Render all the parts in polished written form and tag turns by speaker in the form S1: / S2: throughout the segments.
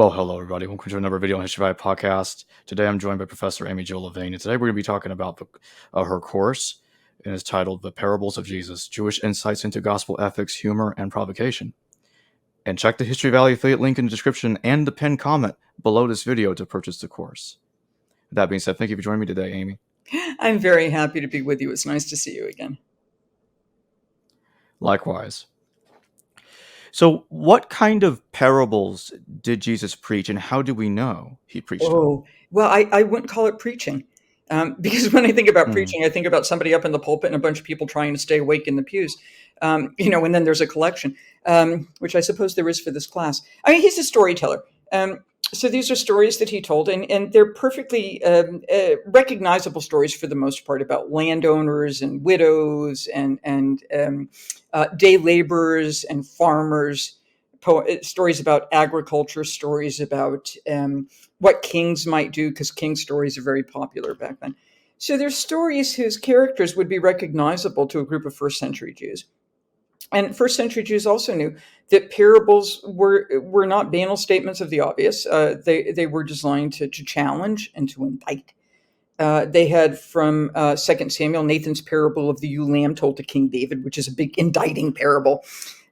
S1: Well, hello everybody. Welcome to another video on History Vibe podcast. Today I'm joined by Professor Amy Jo Levine, and today we're going to be talking about her course, and it's titled "The Parables of Jesus: Jewish Insights into Gospel Ethics, Humor, and Provocation." And check the History Valley affiliate link in the description and the pinned comment below this video to purchase the course. With that being said, thank you for joining me today, Amy.
S2: I'm very happy to be with you. It's nice to see you again.
S1: Likewise. So, what kind of parables did Jesus preach, and how do we know he preached them?
S2: Oh, well, I wouldn't call it preaching. Because when I think about preaching, I think about somebody up in the pulpit and a bunch of people trying to stay awake in the pews. And then there's a collection, which I suppose there is for this class. I mean, he's a storyteller. So these are stories that he told, and they're perfectly recognizable stories for the most part about landowners and widows and day laborers and farmers. Stories about agriculture, stories about what kings might do, because king stories are very popular back then. So there's stories whose characters would be recognizable to a group of first century Jews. And first century Jews also knew that parables were not banal statements of the obvious. They were designed to challenge and to indict. They had from 2 Samuel, Nathan's parable of the ewe lamb told to King David, which is a big indicting parable.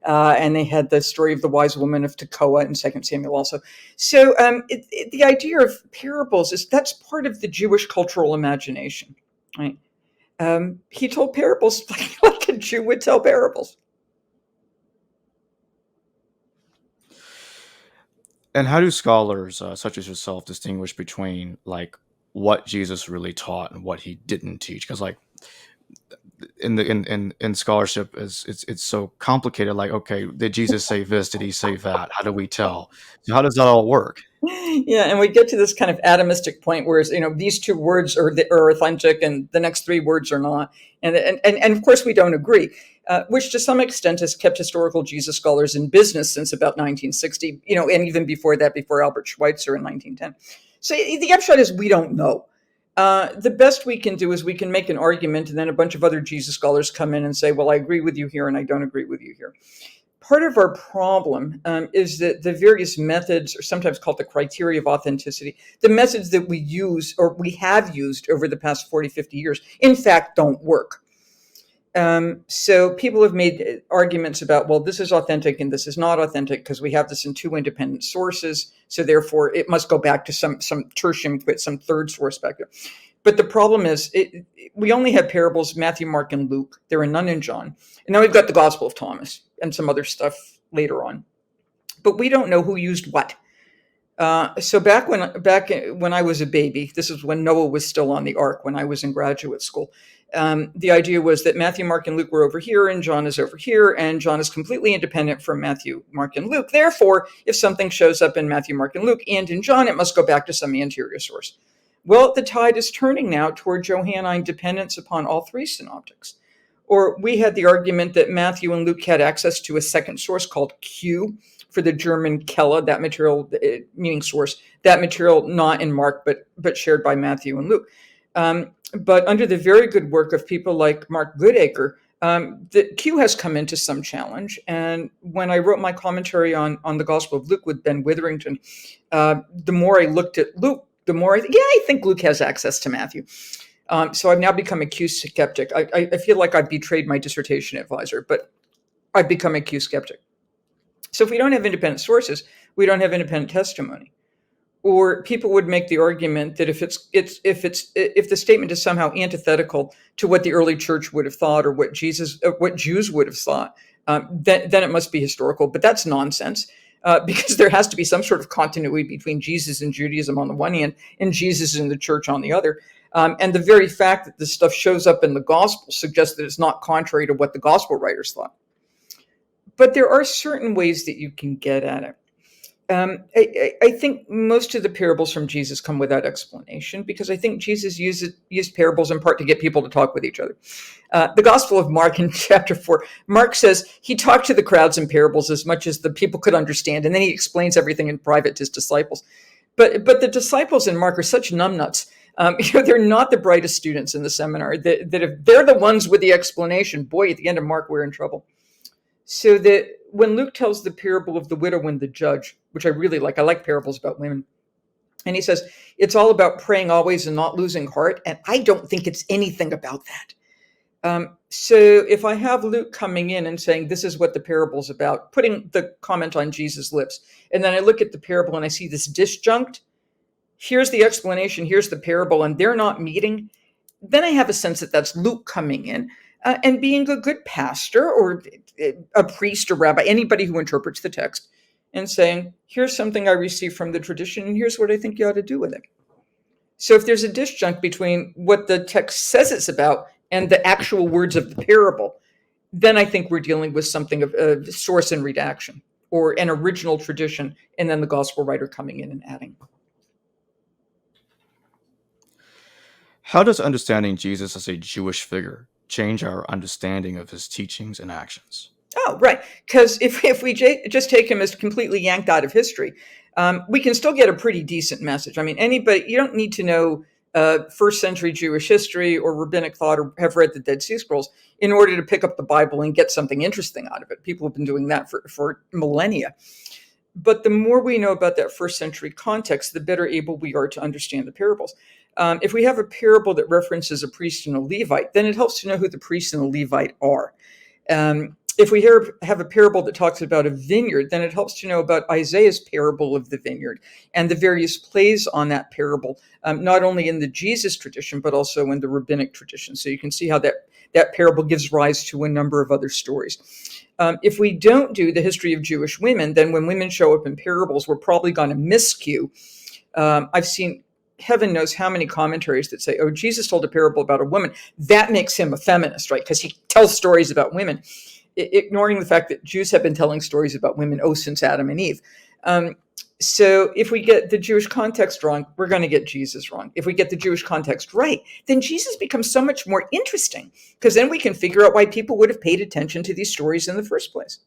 S2: And they had the story of the wise woman of Tekoa in 2 Samuel also. So the idea of parables that's part of the Jewish cultural imagination, right? He told parables like a Jew would tell parables.
S1: And how do scholars such as yourself distinguish between what Jesus really taught and what he didn't teach? Because in scholarship it's so complicated. Okay, did Jesus say this? Did he say that? How do we tell? So how does that all work?
S2: Yeah, and we get to this kind of atomistic point where these two words are authentic and the next three words are not, and of course we don't agree, which to some extent has kept historical Jesus scholars in business since about 1960, and even before that, before Albert Schweitzer in 1910. So the upshot is we don't know. The best we can do is we can make an argument, and then a bunch of other Jesus scholars come in and say, well, I agree with you here and I don't agree with you here. Part of our problem is that the various methods, or sometimes called the criteria of authenticity, the methods that we use or we have used over the past 40, 50 years, in fact, don't work. So people have made arguments about, well, this is authentic and this is not authentic because we have this in two independent sources. So therefore, it must go back to some tertium, some third source back there. But the problem is we only have parables, Matthew, Mark, and Luke. There are none in John. And now we've got the Gospel of Thomas and some other stuff later on. But we don't know who used what. So back when I was a baby, this is when Noah was still on the ark, when I was in graduate school. The idea was that Matthew, Mark, and Luke were over here, and John is over here, and John is completely independent from Matthew, Mark, and Luke. Therefore, if something shows up in Matthew, Mark, and Luke and in John, it must go back to some anterior source. Well, the tide is turning now toward Johannine dependence upon all three synoptics. Or we had the argument that Matthew and Luke had access to a second source called Q for the German Quelle, that material meaning source, that material not in Mark, but shared by Matthew and Luke. But under the very good work of people like Mark Goodacre, the Q has come into some challenge. And when I wrote my commentary on the Gospel of Luke with Ben Witherington, the more I looked at Luke, the more I think Luke has access to Matthew. So I've now become a Q skeptic. I feel like I've betrayed my dissertation advisor, but I've become a Q skeptic. So if we don't have independent sources, we don't have independent testimony. Or people would make the argument that if the statement is somehow antithetical to what the early church would have thought or what Jews would have thought, then it must be historical. But that's nonsense. Because there has to be some sort of continuity between Jesus and Judaism on the one hand and Jesus and the church on the other. And the very fact that this stuff shows up in the gospel suggests that it's not contrary to what the gospel writers thought. But there are certain ways that you can get at it. I think most of the parables from Jesus come without explanation because I think Jesus used parables in part to get people to talk with each other. The Gospel of Mark in chapter 4, Mark says he talked to the crowds in parables as much as the people could understand, and then he explains everything in private to his disciples. But the disciples in Mark are such numbnuts. They're not the brightest students in the seminar. That if they're the ones with the explanation, boy, at the end of Mark, we're in trouble. So that when Luke tells the parable of the widow and the judge, which I really like, I like parables about women. And he says, it's all about praying always and not losing heart. And I don't think it's anything about that. So if I have Luke coming in and saying, this is what the parable's about, putting the comment on Jesus' lips, and then I look at the parable and I see this disjunct, here's the explanation, here's the parable, and they're not meeting, then I have a sense that that's Luke coming in and being a good pastor or a priest or rabbi, anybody who interprets the text, and saying, here's something I received from the tradition, and here's what I think you ought to do with it. So if there's a disjunct between what the text says it's about and the actual words of the parable, then I think we're dealing with something of a source and redaction, or an original tradition, and then the gospel writer coming in and adding.
S1: How does understanding Jesus as a Jewish figure change our understanding of his teachings and actions?
S2: Oh, right. Because if we just take him as completely yanked out of history, we can still get a pretty decent message. I mean, anybody, you don't need to know first century Jewish history or rabbinic thought or have read the Dead Sea Scrolls in order to pick up the Bible and get something interesting out of it. People have been doing that for millennia. But the more we know about that first century context, the better able we are to understand the parables. If we have a parable that references a priest and a Levite, then it helps to know who the priest and the Levite are. If we have a parable that talks about a vineyard, then it helps to know about Isaiah's parable of the vineyard and the various plays on that parable, not only in the Jesus tradition, but also in the rabbinic tradition. So you can see how that parable gives rise to a number of other stories. If we don't do the history of Jewish women, then when women show up in parables, we're probably going to miscue. I've seen heaven knows how many commentaries that say, oh, Jesus told a parable about a woman. That makes him a feminist, right? Because he tells stories about women, ignoring the fact that Jews have been telling stories about women, since Adam and Eve. So if we get the Jewish context wrong, we're going to get Jesus wrong. If we get the Jewish context right, then Jesus becomes so much more interesting, because then we can figure out why people would have paid attention to these stories in the first place.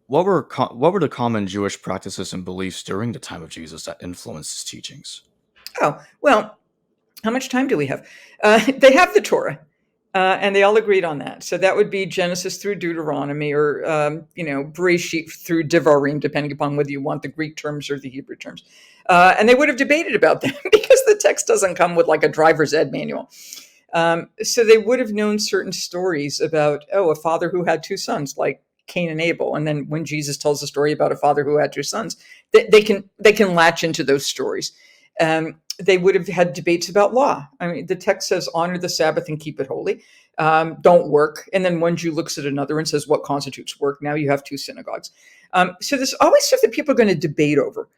S1: What were the common Jewish practices and beliefs during the time of Jesus that influenced his teachings?
S2: Oh, well, how much time do we have? They have the Torah, and they all agreed on that. So that would be Genesis through Deuteronomy, or Bereshit through Devarim, depending upon whether you want the Greek terms or the Hebrew terms. And they would have debated about them because the text doesn't come with like a driver's ed manual. So they would have known certain stories about, a father who had two sons, like Cain and Abel. And then when Jesus tells a story about a father who had two sons, they can latch into those stories. They would have had debates about law. I mean, the text says, honor the Sabbath and keep it holy. Don't work. And then one Jew looks at another and says, what constitutes work? Now you have two synagogues. So there's always stuff that people are going to debate over.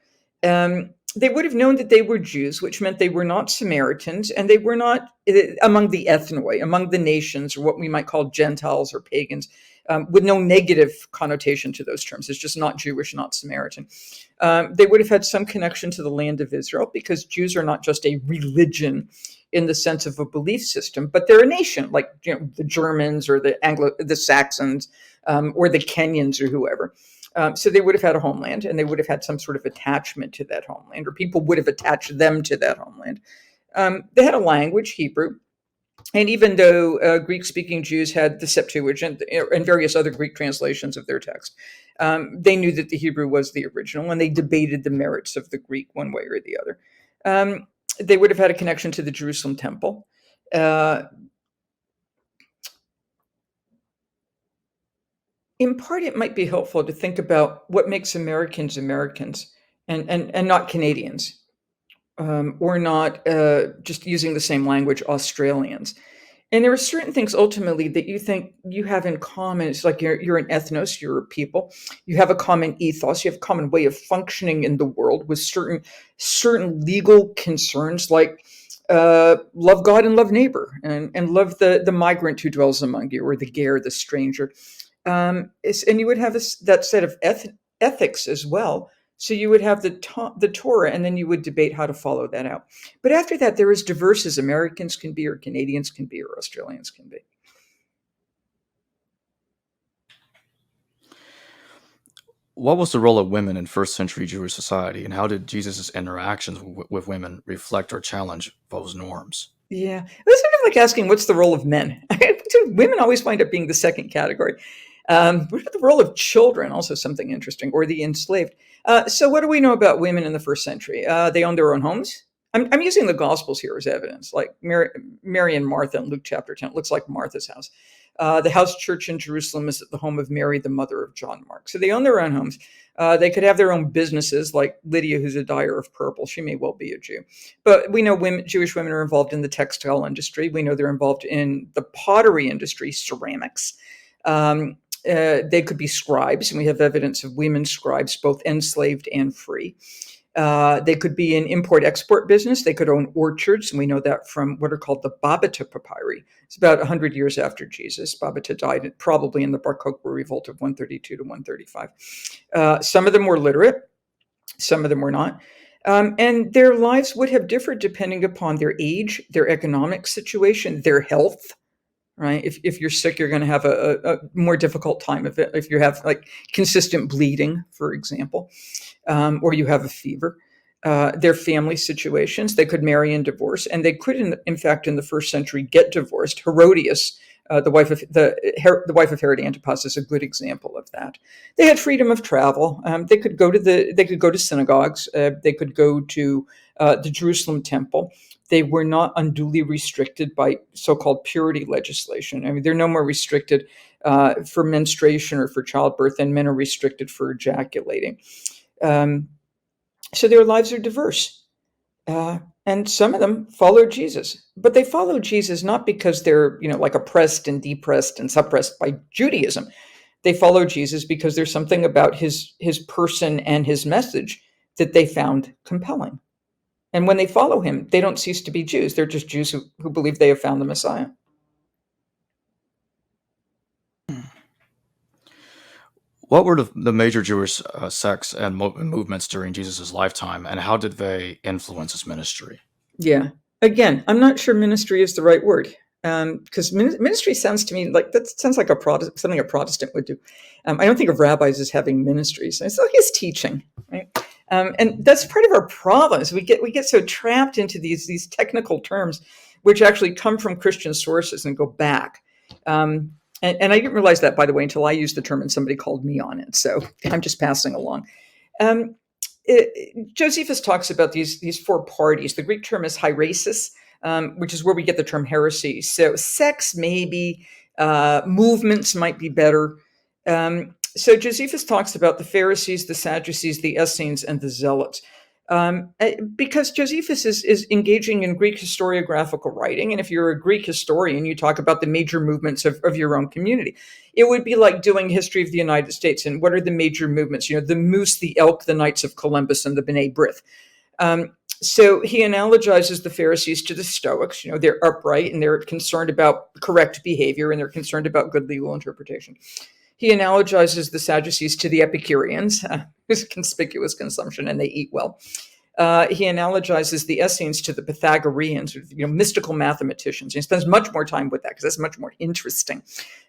S2: They would have known that they were Jews, which meant they were not Samaritans, and they were not among the ethnoi, among the nations, or what we might call Gentiles or pagans, with no negative connotation to those terms. It's just not Jewish, not Samaritan. They would have had some connection to the land of Israel, because Jews are not just a religion in the sense of a belief system, but they're a nation, like the Germans or the Saxons, or the Kenyans or whoever. So they would have had a homeland, and they would have had some sort of attachment to that homeland, or people would have attached them to that homeland. They had a language, Hebrew. And even though Greek-speaking Jews had the Septuagint and various other Greek translations of their text, they knew that the Hebrew was the original, and they debated the merits of the Greek one way or the other. They would have had a connection to the Jerusalem temple. In part, it might be helpful to think about what makes Americans Americans and not Canadians, or not just using the same language, Australians. And there are certain things ultimately that you think you have in common. It's like you're an ethnos, you're a people. You have a common ethos. You have a common way of functioning in the world with certain legal concerns, like love God and love neighbor, and love the migrant who dwells among you, or the ger, the stranger. And you would have that set of ethics as well. So you would have the Torah, and then you would debate how to follow that out. But after that, they're as diverse as Americans can be, or Canadians can be, or Australians can be.
S1: What was the role of women in first century Jewish society, and how did Jesus' interactions with women reflect or challenge those norms?
S2: Yeah, it's sort of like asking, what's the role of men? To women always wind up being the second category. What about the role of children? Also something interesting, or the enslaved. So what do we know about women in the first century? They owned their own homes. I'm using the Gospels here as evidence, like Mary and Martha in Luke chapter 10. It looks like Martha's house. The house church in Jerusalem is at the home of Mary, the mother of John Mark. So they own their own homes. They could have their own businesses, like Lydia, who's a dyer of purple. She may well be a Jew. But we know Jewish women are involved in the textile industry. We know they're involved in the pottery industry, ceramics. They could be scribes, and we have evidence of women scribes, both enslaved and free. They could be in import-export business. They could own orchards, and we know that from what are called the Babata papyri. It's about 100 years after Jesus. Babata died probably in the Bar Kokhba revolt of 132 to 135. Some of them were literate. Some of them were not. And their lives would have differed depending upon their age, their economic situation, their health. Right? If you're sick, you're going to have a more difficult time of it. If you have like consistent bleeding, for example, or you have a fever, their family situations, they could marry and divorce, and they could, in fact, in the first century, get divorced. Herodias, the wife of Herod Antipas, is a good example of that. They had freedom of travel. They could go to synagogues. They could go to the Jerusalem temple. They were not unduly restricted by so-called purity legislation. I mean, they're no more restricted for menstruation or for childbirth than men are restricted for ejaculating. So their lives are diverse. And some of them followed Jesus. But they followed Jesus not because they're, like oppressed and depressed and suppressed by Judaism. They followed Jesus because there's something about his person and his message that they found compelling. And when they follow him, they don't cease to be Jews. They're just Jews who believe they have found the Messiah.
S1: What were the major Jewish sects and movements during Jesus' lifetime, and how did they influence his ministry?
S2: Yeah. Again, I'm not sure ministry is the right word, because ministry sounds to me like something a Protestant would do. I don't think of rabbis as having ministries. It's like his teaching, right? And that's part of our problem is we get so trapped into these technical terms, which actually come from Christian sources and go back. And I didn't realize that, by the way, until I used the term and somebody called me on it. So I'm just passing along. Josephus talks about these four parties. The Greek term is hierasis, which is where we get the term heresy. So sects, maybe, movements might be better. So Josephus talks about the Pharisees, the Sadducees, the Essenes, and the Zealots. Because Josephus is engaging in Greek historiographical writing. And if you're a Greek historian, you talk about the major movements of your own community. It would be like doing history of the United States. And what are the major movements? The Moose, the Elk, the Knights of Columbus, and the B'nai B'rith. So he analogizes the Pharisees to the Stoics. They're upright and they're concerned about correct behavior and they're concerned about good legal interpretation. He analogizes the Sadducees to the Epicureans, who's conspicuous consumption and they eat well. He analogizes the Essenes to the Pythagoreans, mystical mathematicians. He spends much more time with that because that's much more interesting.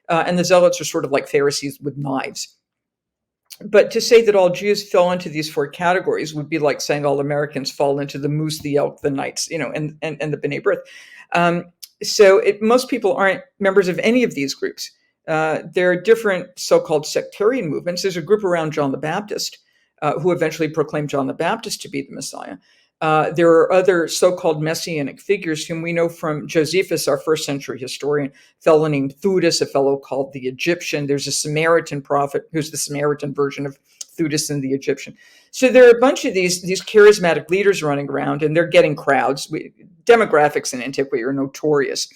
S2: And the Zealots are sort of like Pharisees with knives. But to say that all Jews fell into these four categories would be like saying all Americans fall into the Moose, the Elk, the Knights, and the B'nai B'rith. So most people aren't members of any of these groups. There are different so-called sectarian movements. There's a group around John the Baptist who eventually proclaimed John the Baptist to be the Messiah. There are other so-called messianic figures whom we know from Josephus, our first century historian, a fellow named Theudas, a fellow called the Egyptian. There's a Samaritan prophet who's the Samaritan version of Theudas and the Egyptian. So there are a bunch of these charismatic leaders running around, and they're getting crowds. Demographics in antiquity are notorious.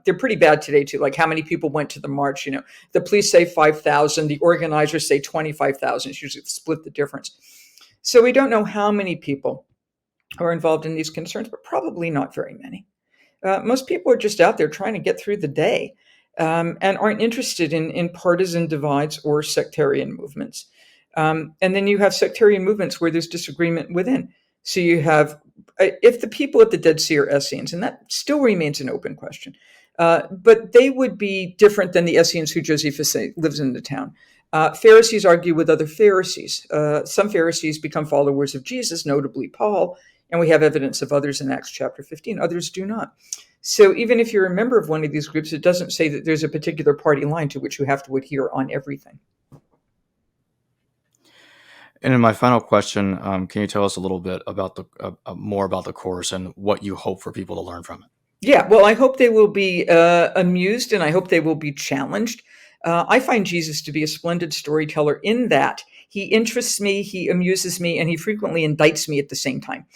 S2: They're pretty bad today, too. Like how many people went to the march? The police say 5,000. The organizers say 25,000. It's usually split the difference. So we don't know how many people are involved in these concerns, but probably not very many. Most people are just out there trying to get through the day and aren't interested in partisan divides or sectarian movements. And then you have sectarian movements where there's disagreement within. So you have, if the people at the Dead Sea are Essenes, and that still remains an open question, but they would be different than the Essenes who Josephus lives in the town. Pharisees argue with other Pharisees. Some Pharisees become followers of Jesus, notably Paul, And we have evidence of others in Acts chapter 15. Others do not. So even if you're a member of one of these groups, it doesn't say that there's a particular party line to which you have to adhere on everything.
S1: And in my final question, can you tell us a little bit about more about the course and what you hope for people to learn from it?
S2: Yeah, well, I hope they will be amused, and I hope they will be challenged. I find Jesus to be a splendid storyteller in that he interests me, he amuses me, and he frequently indicts me at the same time.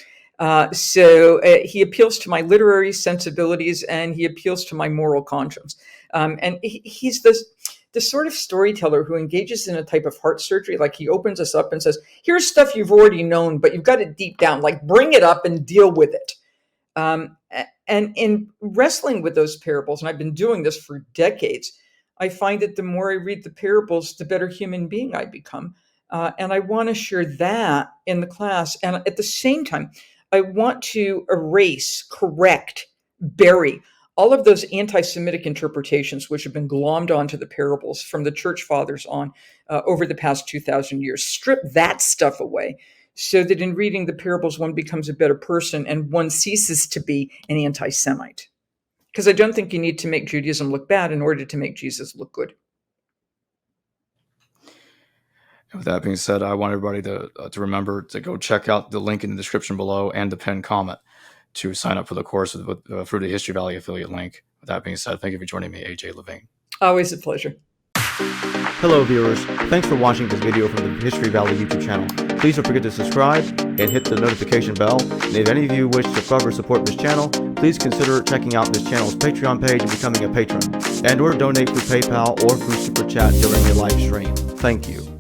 S2: So he appeals to my literary sensibilities, and he appeals to my moral conscience. And he's the sort of storyteller who engages in a type of heart surgery. Like, he opens us up and says, here's stuff you've already known, but you've got it deep down. Like, bring it up and deal with it. And in wrestling with those parables, and I've been doing this for decades, I find that the more I read the parables, the better human being I become. And I want to share that in the class. And at the same time, I want to erase, correct, bury all of those anti-Semitic interpretations which have been glommed onto the parables from the church fathers on over the past 2,000 years. Strip that stuff away, so that in reading the parables, one becomes a better person and one ceases to be an anti-Semite. Because I don't think you need to make Judaism look bad in order to make Jesus look good.
S1: With that being said, I want everybody to remember to go check out the link in the description below and the pinned comment to sign up for the course with through the History Valley affiliate link. With that being said, thank you for joining me, AJ Levine.
S2: Always a pleasure.
S3: Hello viewers, thanks for watching this video from the History Valley YouTube channel. Please don't forget to subscribe and hit the notification bell. And if any of you wish to further support this channel, please consider checking out this channel's Patreon page and becoming a patron, and or donate through PayPal or through Super Chat during a live stream. Thank you.